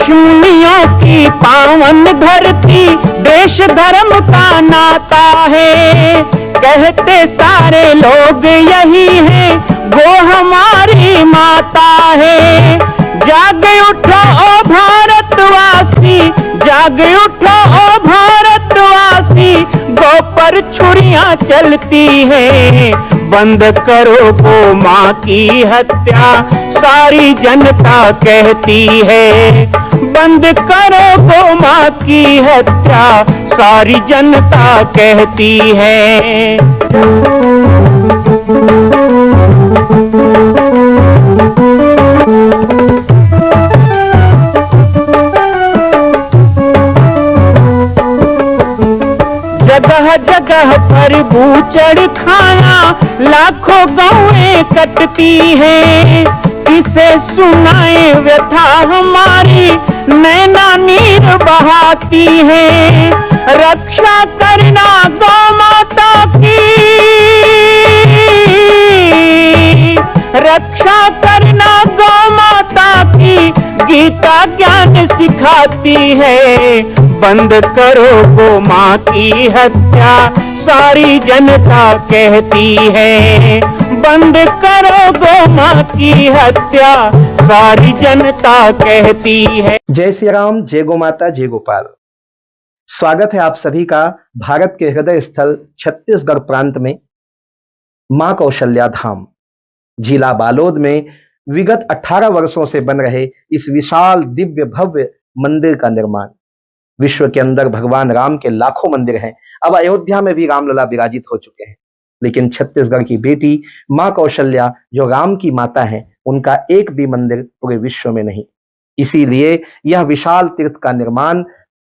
ऋषिमुनियों की पावन धरती, देश धर्म का नाता है। कहते सारे लोग यही है, वो हमारी माता है। जाग उठो ओ भारतवासी, जाग उठो ओ भारतवासी, गो पर छुरियां चलती है। बंद करो गो माँ की हत्या, सारी जनता कहती है। बंद करो गो माँ की हत्या, सारी जनता कहती है। जगह जगह पर बूचड़ खाना, लाखों गौएं कटती हैं। किसे सुनाए व्यथा हमारी, नैना नीर बहाती है। रक्षा करना गौ माता की, रक्षा करना गौ माता की, गीता ज्ञान सिखाती है। बंद करो गो माँ की हत्या, सारी जनता कहती है। बंद करो गो माँ की हत्या, सारी जनता कहती है। जय श्री राम, जय गौ माता, जय गोपाल। स्वागत है आप सभी का भारत के हृदय स्थल छत्तीसगढ़ प्रांत में मां कौशल्या धाम जिला बालोद में विगत 18 वर्षों से बन रहे इस विशाल दिव्य भव्य मंदिर का निर्माण। विश्व के अंदर भगवान राम के लाखों मंदिर हैं, अब अयोध्या में भी रामलला विराजित हो चुके हैं, लेकिन छत्तीसगढ़ की बेटी मां कौशल्या जो राम की माता है, उनका एक भी मंदिर पूरे विश्व में नहीं। इसीलिए यह विशाल तीर्थ का निर्माण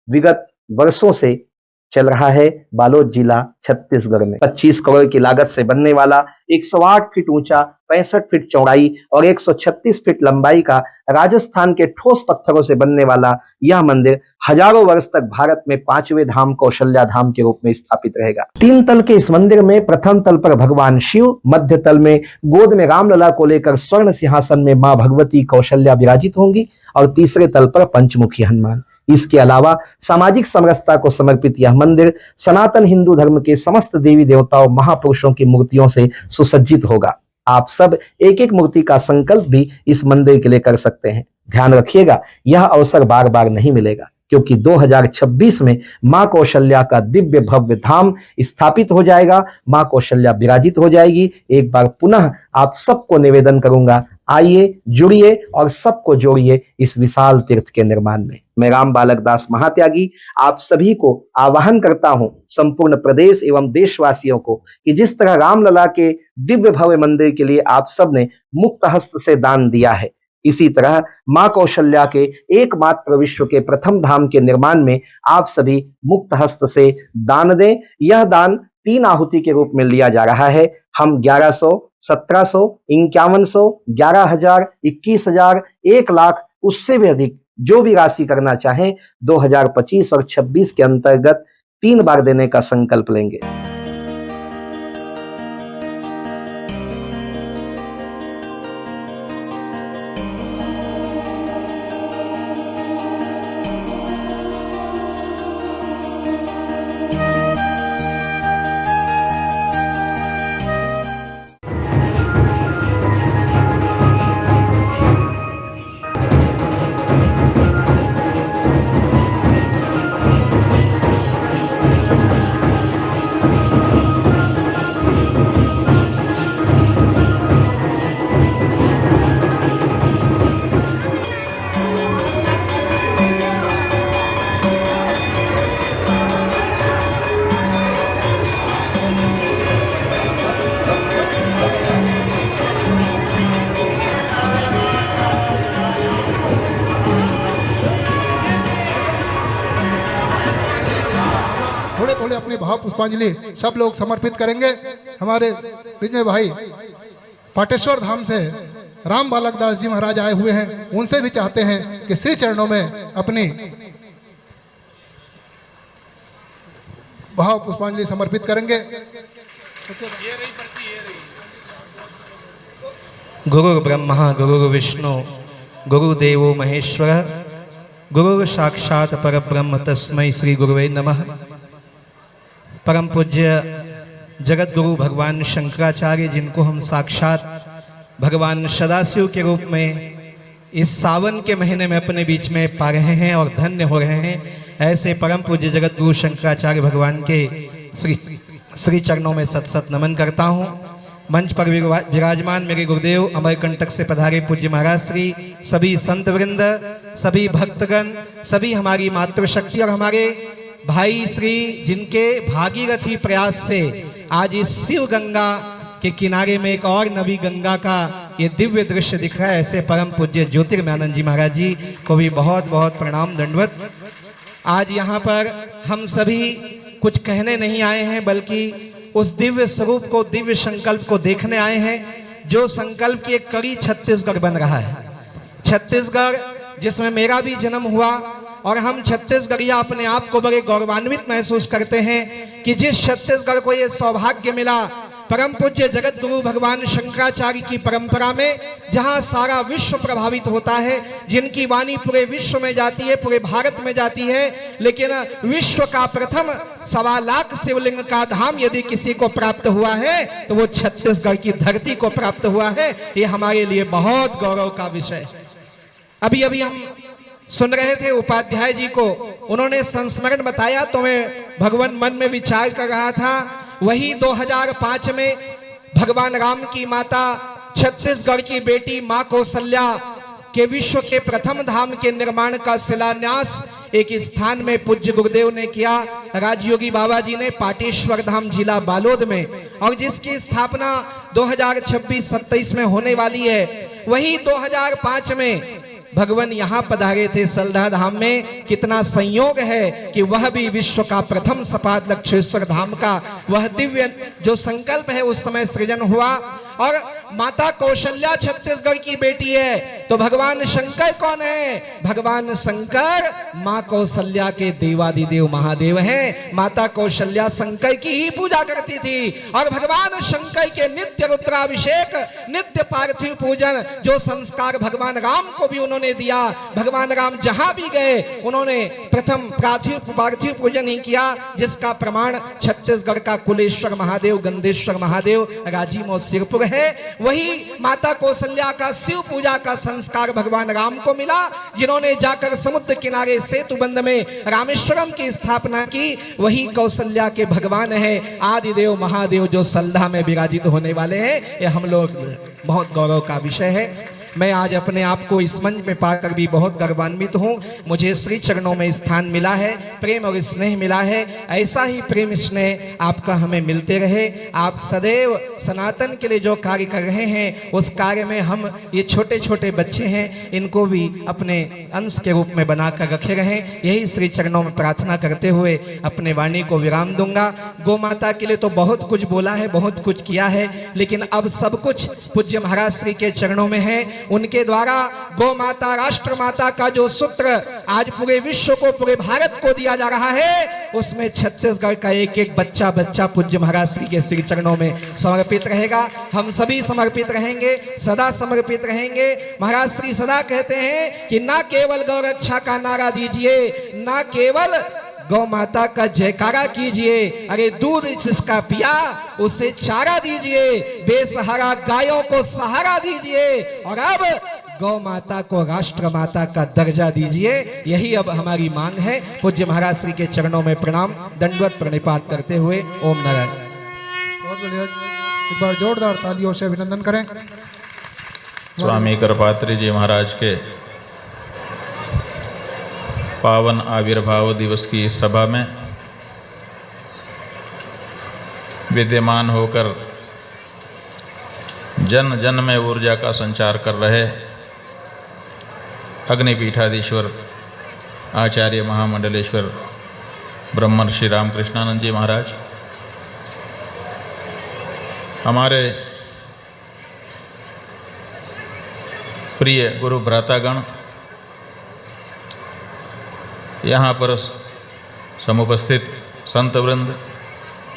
विगत वर्षों से चल रहा है बालोद जिला छत्तीसगढ़ में। 25 करोड़ की लागत से बनने वाला 108 फीट ऊंचा, 65 फीट चौड़ाई और 136 फीट लंबाई का राजस्थान के ठोस पत्थरों से बनने वाला यह मंदिर हजारों वर्ष तक भारत में 5वें धाम कौशल्या धाम के रूप में स्थापित रहेगा। 3 तल के इस मंदिर में प्रथम तल पर भगवान शिव, मध्य तल में गोद में रामलला को लेकर स्वर्ण सिंहासन में मां भगवती कौशल्या विराजित होंगी और तीसरे तल पर पंचमुखी हनुमान। इसके अलावा सामाजिक समरसता को समर्पित यह मंदिर सनातन हिंदू धर्म के समस्त देवी देवताओं महापुरुषों की मूर्तियों से सुसज्जित होगा। आप सब एक एक मूर्ति का संकल्प भी इस मंदिर के लिए कर सकते हैं। ध्यान रखिएगा, यह अवसर बार बार नहीं मिलेगा, क्योंकि 2026 में मां कौशल्या का दिव्य भव्य धाम स्थापित हो जाएगा, मां कौशल्या विराजित हो जाएगी। एक बार पुनः आप सबको निवेदन करूंगा, आइए, जुड़िए और सबको जोड़िए इस विशाल तीर्थ के निर्माण में। मैं राम बालक दास महात्यागी आप सभी को आह्वान करता हूं, संपूर्ण प्रदेश एवं देशवासियों को, कि जिस तरह रामलला के दिव्य भव्य मंदिर के लिए आप सब ने मुक्त हस्त से दान दिया है, इसी तरह मां कौशल्या के एकमात्र विश्व के प्रथम धाम के निर्माण में आप सभी मुक्त हस्त से दान दें। यह दान 3 आहुति के रूप में लिया जा रहा है। हम 1100, 1700, 5100, 11,000, 21,000, 1 लाख, उससे भी अधिक जो भी राशि करना चाहें 2025 और 26 के अंतर्गत 3 बार देने का संकल्प लेंगे। थोड़े थोड़े अपने भाव पुष्पांजलि सब लोग समर्पित करेंगे। हमारे बीच में भाई पाटेश्वर धाम से राम बालक दास जी महाराज आए हुए हैं, उनसे भी चाहते हैं कि श्री चरणों में अपनी भाव पुष्पांजलि समर्पित करेंगे। गुरु ब्रह्मा गुरु विष्णु गुरुदेवो महेश्वर गुरु साक्षात परब्रह्म तस्मै श्री गुरुवे नमः। परम पूज्य जगत गुरु भगवान शंकराचार्य, जिनको हम साक्षात भगवान सदाशिव के रूप में इस सावन के महीने में अपने बीच में पा रहे हैं और धन्य हो रहे हैं, ऐसे परम पूज्य जगत गुरु शंकराचार्य भगवान के श्री चरणों में सत सत नमन करता हूँ। मंच पर विराजमान मेरे गुरुदेव अमरकंटक से पधारे पूज्य महाराज श्री, सभी संत वृंद, सभी भक्तगण, सभी हमारी मातृशक्ति और हमारे भाई श्री, जिनके भागीरथी प्रयास से आज इस शिव गंगा के किनारे में एक और नवी गंगा का ये दिव्य दृश्य दिख रहा है, ऐसे परम पूज्य ज्योतिर्मयानंद जी महाराज जी को भी बहुत बहुत प्रणाम दंडवत। आज यहाँ पर हम सभी कुछ कहने नहीं आए हैं, बल्कि उस दिव्य स्वरूप को, दिव्य संकल्प को देखने आए हैं, जो संकल्प की एक कड़ी छत्तीसगढ़ बन रहा है। छत्तीसगढ़ जिसमें मेरा भी जन्म हुआ, और हम छत्तीसगढ़िया अपने आप को बड़े गौरवान्वित महसूस करते हैं कि जिस छत्तीसगढ़ को ये सौभाग्य मिला परम पूज्य जगत गुरु भगवान शंकराचार्य की परंपरा में, जहां सारा विश्व प्रभावित होता है, जिनकी वाणी पूरे विश्व में जाती है, पूरे भारत में जाती है, लेकिन विश्व का प्रथम 1.25 लाख शिवलिंग का धाम यदि किसी को प्राप्त हुआ है तो वो छत्तीसगढ़ की धरती को प्राप्त हुआ है। ये हमारे लिए बहुत गौरव का विषय। अभी अभी हम सुन रहे थे उपाध्याय जी को, उन्होंने संस्मरण बताया तो मैं भगवान मन में विचार कर रहा था, वही 2005 में भगवान राम की माता, छत्तीसगढ़ की बेटी मां कौशल्या के विश्व के प्रथम धाम के निर्माण का शिलान्यास एक स्थान में पूज्य गुरुदेव ने किया, राजयोगी बाबा जी ने, पाटेश्वर धाम जिला बालोद में, और जिसकी स्थापना 2026-27 में होने वाली है। वही 2005 में भगवान यहाँ पधारे थे सलधा धाम में। कितना संयोग है कि वह भी विश्व का प्रथम सपाट लक्षेश्वर धाम का वह दिव्य जो संकल्प है उस समय सृजन हुआ। और माता कौशल्या छत्तीसगढ़ की बेटी है, तो भगवान शंकर कौन है? भगवान शंकर मां कौशल्या के देवादिदेव महादेव हैं। माता कौशल्या शंकर की ही पूजा करती थी, और भगवान शंकर के नित्य रुद्राभिषेक, नित्य पार्थिव पूजन, जो संस्कार भगवान राम को भी उन्होंने दिया। भगवान राम जहां भी गए उन्होंने प्रथम पार्थिव पूजन ही किया, जिसका प्रमाण छत्तीसगढ़ का कुलेश्वर महादेव, गंधेश्वर महादेव, राजीव और सिरपुर है। वही माता कौशल्या का शिव पूजा का संस्कार भगवान राम को मिला, जिन्होंने जाकर समुद्र किनारे सेतुबंध में रामेश्वरम की स्थापना की। वही कौशल्या के भगवान है आदिदेव महादेव, जो सलधा में विराजित होने वाले हैं। ये हम लोग बहुत गौरव का विषय है। मैं आज अपने आप को इस मंच में पाकर भी बहुत गर्वान्वित हूँ। मुझे श्री चरणों में स्थान मिला है, प्रेम और स्नेह मिला है। ऐसा ही प्रेम स्नेह आपका हमें मिलते रहे। आप सदैव सनातन के लिए जो कार्य कर रहे हैं, उस कार्य में हम ये छोटे छोटे बच्चे हैं, इनको भी अपने अंश के रूप में बनाकर रखे रहें। यही श्री चरणों में प्रार्थना करते हुए अपने वाणी को विराम दूंगा। गौ माता के लिए तो बहुत कुछ बोला है, बहुत कुछ किया है, लेकिन अब सब कुछ पूज्य महाराज श्री के चरणों में है। उनके द्वारा गौ माता, राष्ट्र माता का जो सूत्र आज पूरे विश्व को, पूरे भारत को दिया जा रहा है, उसमें छत्तीसगढ़ का एक एक बच्चा बच्चा पूज्य महाराज श्री के श्री चरणों में समर्पित रहेगा। हम सभी समर्पित रहेंगे, सदा समर्पित रहेंगे। महाराज श्री सदा कहते हैं कि ना केवल गौ रक्षा का नारा दीजिए, ना केवल गौ माता का जयकारा कीजिए, अरे दूध जिसका पिया उसे चारा दीजिए, बेसहारा गायों को सहारा दीजिए, और अब गौ माता को राष्ट्र माता का दर्जा दीजिए। यही अब हमारी मांग है। पूज्य महाराज श्री के चरणों में प्रणाम दंडवत प्रणिपात करते हुए ओम नारायण। बहुत बढ़िया, एक बार जोरदार तालियों से अभिनंदन करें। स्वामी करपात्री जी महाराज के पावन आविर्भाव दिवस की इस सभा में विद्यमान होकर जन जन में ऊर्जा का संचार कर रहे अग्निपीठाधीश्वर आचार्य महामंडलेश्वर ब्रह्मर्षि रामकृष्णानंद जी महाराज, हमारे प्रिय गुरु भ्रातागण, यहाँ पर समुपस्थित संत वृंद,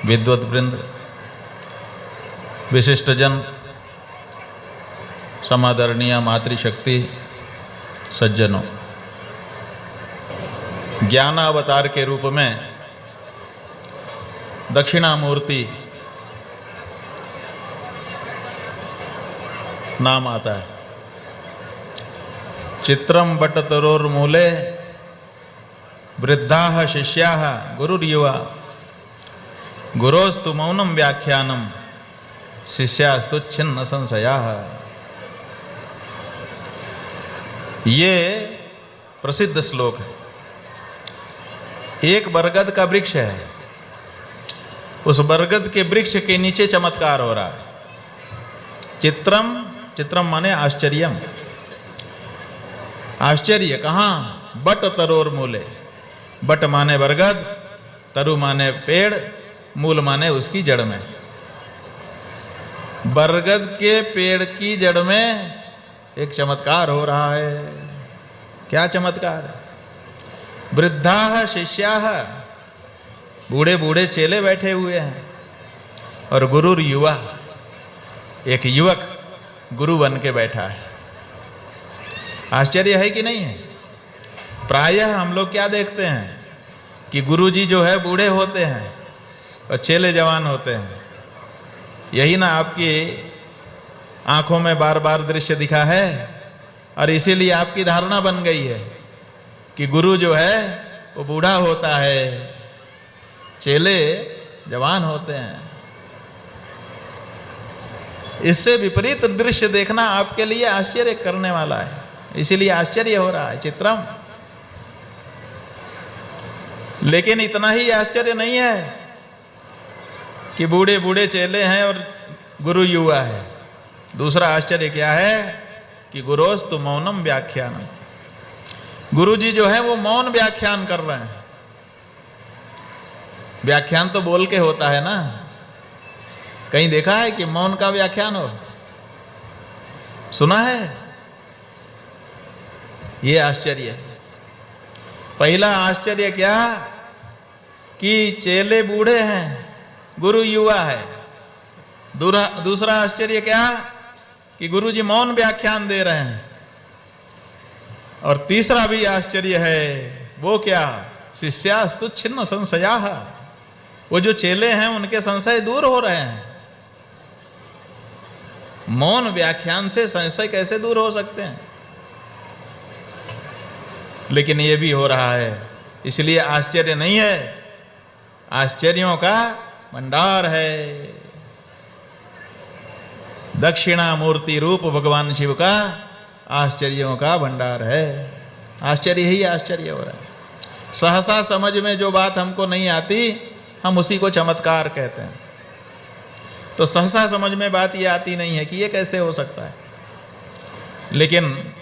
विद्वत वृंद, विशिष्ट जन, समादरणीय मातृशक्ति सज्जनों, ज्ञानावतार के रूप में दक्षिणामूर्ति नाम आता है। चित्रम बटतरोर्मूले वृद्धाः शिष्याः गुरुर्युवा गुरोस्तु मौनम व्याख्यानम शिष्यास्तु छिन्न संशयाः। ये प्रसिद्ध श्लोक है। एक बरगद का वृक्ष है, उस बरगद के वृक्ष के नीचे चमत्कार हो रहा है। चित्रम, चित्रम माने आश्चर्यम, आश्चर्य कहाँ? बट तरोर मूले, बट माने बरगद, तरु माने पेड़, मूल माने उसकी जड़ में। बरगद के पेड़ की जड़ में एक चमत्कार हो रहा है। क्या चमत्कार है? वृद्धाः शिष्याः, बूढ़े बूढ़े चेले बैठे हुए हैं, और गुरुर युवा, एक युवक गुरु बन के बैठा है। आश्चर्य है कि नहीं है? प्रायः हम लोग क्या देखते हैं कि गुरु जी जो है बूढ़े होते हैं और चेले जवान होते हैं। यही ना आपकी आंखों में बार बार दृश्य दिखा है, और इसीलिए आपकी धारणा बन गई है कि गुरु जो है वो बूढ़ा होता है, चेले जवान होते हैं। इससे विपरीत दृश्य देखना आपके लिए आश्चर्य करने वाला है, इसीलिए आश्चर्य हो रहा है। चित्रम, लेकिन इतना ही आश्चर्य नहीं है कि बूढ़े बूढ़े चेले हैं और गुरु युवा है। दूसरा आश्चर्य क्या है कि गुरोस्तु मौनम व्याख्यानम, गुरु जी जो है वो मौन व्याख्यान कर रहे हैं। व्याख्यान तो बोल के होता है ना, कहीं देखा है कि मौन का व्याख्यान हो? सुना है? ये आश्चर्य है। पहला आश्चर्य क्या कि चेले बूढ़े हैं, गुरु युवा है। दूसरा आश्चर्य क्या कि गुरु जी मौन व्याख्यान दे रहे हैं। और तीसरा भी आश्चर्य है, वो क्या? शिष्यास्तु छिन्न संशयाः, वो जो चेले हैं उनके संशय दूर हो रहे हैं। मौन व्याख्यान से संशय कैसे दूर हो सकते हैं? लेकिन ये भी हो रहा है, इसलिए आश्चर्य नहीं है, आश्चर्यों का भंडार है। दक्षिणामूर्ति रूप भगवान शिव का आश्चर्यों का भंडार है। आश्चर्य ही आश्चर्य हो रहा है। सहसा समझ में जो बात हमको नहीं आती, हम उसी को चमत्कार कहते हैं। तो सहसा समझ में बात ये आती नहीं है कि ये कैसे हो सकता है। लेकिन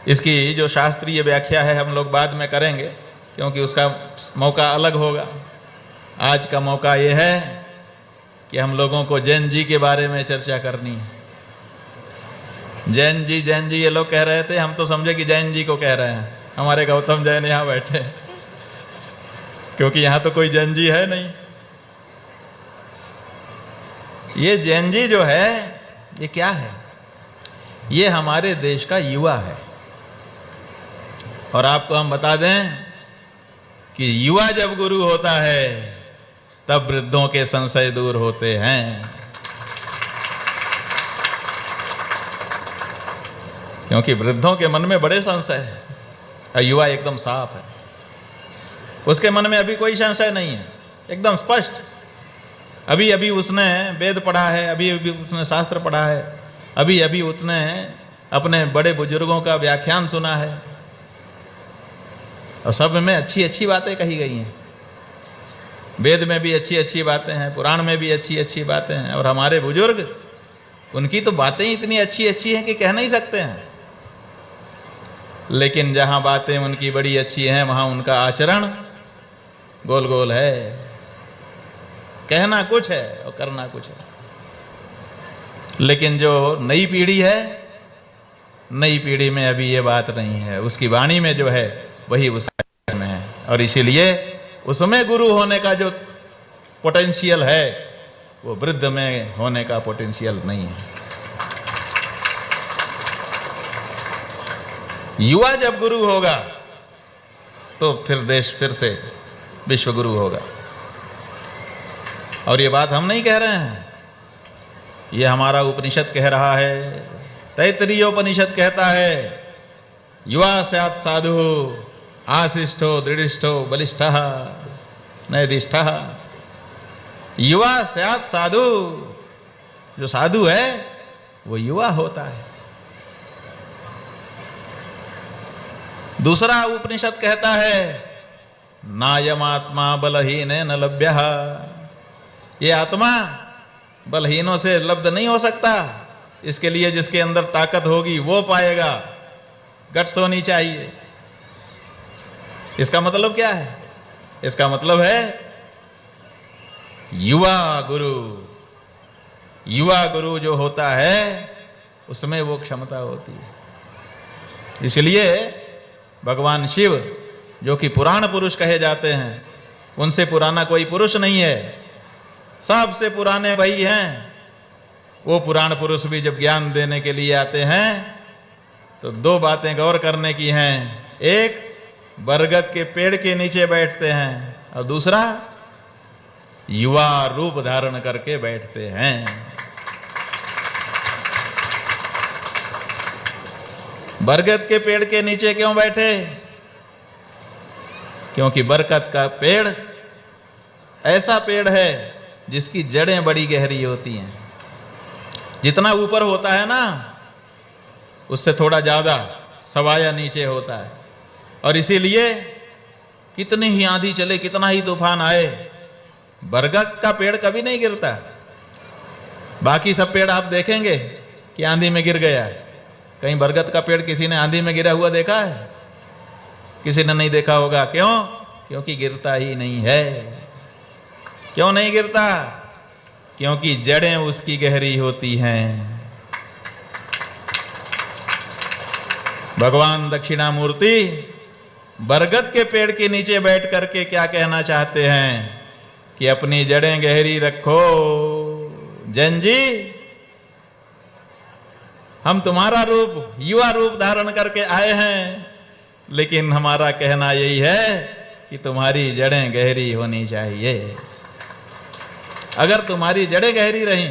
इसकी जो शास्त्रीय व्याख्या है हम लोग बाद में करेंगे, क्योंकि उसका मौका अलग होगा। आज का मौका ये है कि हम लोगों को जैन जी के बारे में चर्चा करनी है। जैन जी ये लोग कह रहे थे, हम तो समझे कि जैन जी को कह रहे हैं। हमारे गौतम जैन यहाँ बैठे, क्योंकि यहाँ तो कोई जैन जी है नहीं। ये जैन जी जो है ये क्या है? ये हमारे देश का युवा है। और आपको हम बता दें कि युवा जब गुरु होता है तब वृद्धों के संशय दूर होते हैं। क्योंकि वृद्धों के मन में बड़े संशय है, और युवा एकदम साफ है। उसके मन में अभी कोई संशय नहीं है, एकदम स्पष्ट। अभी अभी उसने वेद पढ़ा है, अभी अभी उसने शास्त्र पढ़ा है, अभी अभी उसने अपने बड़े बुजुर्गों का व्याख्यान सुना है, और सब में अच्छी अच्छी बातें कही गई हैं। वेद में भी अच्छी अच्छी बातें हैं, पुराण में भी अच्छी अच्छी बातें हैं। और हमारे बुजुर्ग, उनकी तो बातें इतनी अच्छी अच्छी हैं कि कह नहीं सकते हैं। लेकिन जहाँ बातें उनकी बड़ी अच्छी हैं, वहाँ उनका आचरण गोल गोल है। कहना कुछ है और करना कुछ है। लेकिन जो नई पीढ़ी है, नई पीढ़ी में अभी ये बात नहीं है। उसकी वाणी में जो है वही उसका में है, और इसीलिए उसमें गुरु होने का जो पोटेंशियल है वो वृद्ध में होने का पोटेंशियल नहीं है। युवा जब गुरु होगा तो फिर देश फिर से विश्व गुरु होगा। और ये बात हम नहीं कह रहे हैं, ये हमारा उपनिषद कह रहा है। तैत्तिरीयोपनिषद कहता है, युवा स्यात् साधु आशिष्ठो दृढ़िष्ठो बलिष्ठः नैदिष्ठः। युवा स्यात् साधु, जो साधु है वो युवा होता है। दूसरा उपनिषद कहता है, नायम आत्मा बलहीन न लभ्यः। ये आत्मा बलहीनों से लब्ध नहीं हो सकता, इसके लिए जिसके अंदर ताकत होगी वो पाएगा। गट्स होनी चाहिए। इसका मतलब क्या है? इसका मतलब है युवा गुरु। युवा गुरु जो होता है उसमें वो क्षमता होती है। इसलिए भगवान शिव जो कि पुराण पुरुष कहे जाते हैं, उनसे पुराना कोई पुरुष नहीं है, सबसे पुराने वही हैं। वो पुराण पुरुष भी जब ज्ञान देने के लिए आते हैं तो दो बातें गौर करने की हैं। एक, बरगद के पेड़ के नीचे बैठते हैं, और दूसरा, युवा रूप धारण करके बैठते हैं। बरगद के पेड़ के नीचे क्यों बैठे? क्योंकि बरगद का पेड़ ऐसा पेड़ है जिसकी जड़ें बड़ी गहरी होती हैं। जितना ऊपर होता है ना, उससे थोड़ा ज्यादा सवाया नीचे होता है। और इसीलिए कितनी ही आंधी चले, कितना ही तूफान आए, बरगद का पेड़ कभी नहीं गिरता। बाकी सब पेड़ आप देखेंगे कि आंधी में गिर गया है। कहीं बरगद का पेड़ किसी ने आंधी में गिरा हुआ देखा है? किसी ने नहीं देखा होगा। क्यों? क्योंकि गिरता ही नहीं है। क्यों नहीं गिरता? क्योंकि जड़ें उसकी गहरी होती हैं। भगवान दक्षिणामूर्ति बरगद के पेड़ के नीचे बैठ करके क्या कहना चाहते हैं कि अपनी जड़ें गहरी रखो जन जी। हम तुम्हारा रूप, युवा रूप धारण करके आए हैं, लेकिन हमारा कहना यही है कि तुम्हारी जड़ें गहरी होनी चाहिए। अगर तुम्हारी जड़ें गहरी रहीं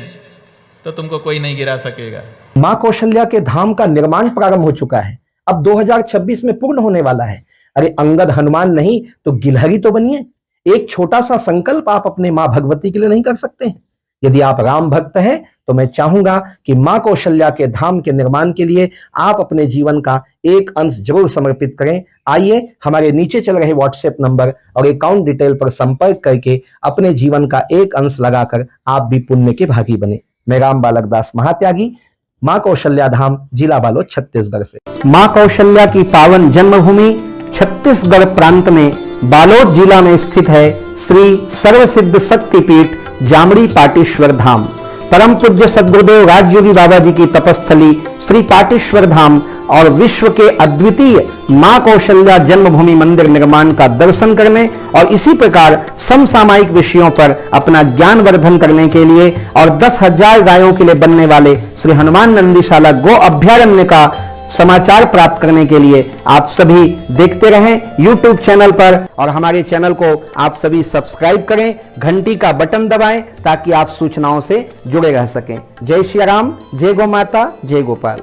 तो तुमको कोई नहीं गिरा सकेगा। मां कौशल्या के धाम का निर्माण प्रारंभ हो चुका है, अब 2026 में पूर्ण होने वाला है। अरे अंगद हनुमान नहीं तो गिलहरी तो बनिए। एक छोटा सा संकल्प आप अपने मां भगवती के लिए नहीं कर सकते हैं? यदि आप राम भक्त हैं तो मैं चाहूंगा कि मां कौशल्या के धाम के निर्माण के लिए आप अपने जीवन का एक अंश जरूर समर्पित करें। आइए हमारे नीचे चल रहे व्हाट्सएप नंबर और अकाउंट डिटेल पर संपर्क करके अपने जीवन का एक अंश लगाकर आप भी पुण्य के भागी बने। मैं राम बालक दास महात्यागी, मां कौशल्या धाम, जिला बालोद, छत्तीसगढ़ से। मां कौशल्या की पावन जन्मभूमि छत्तीसगढ़ प्रांत में बालोद जिला में स्थित है श्री सर्वसिद्ध शक्तिपीठ जामड़ी पाटेश्वर धाम। परम पूज्य सद्गुरुदेव राजयोगी बाबा जी की तपस्थली श्री पाटेश्वर धाम और विश्व के अद्वितीय मां कौशल्या जन्मभूमि मंदिर निर्माण का दर्शन करने और इसी प्रकार समसामयिक विषयों पर अपना ज्ञान वर्धन करने के लिए और 10,000 गायों के लिए बनने वाले श्री हनुमान नंदीशाला गो अभ्यारण्य का समाचार प्राप्त करने के लिए आप सभी देखते रहें YouTube चैनल पर, और हमारे चैनल को आप सभी सब्सक्राइब करें, घंटी का बटन दबाएं ताकि आप सूचनाओं से जुड़े रह सकें। जय श्री राम, जय गौ माता, जय गोपाल।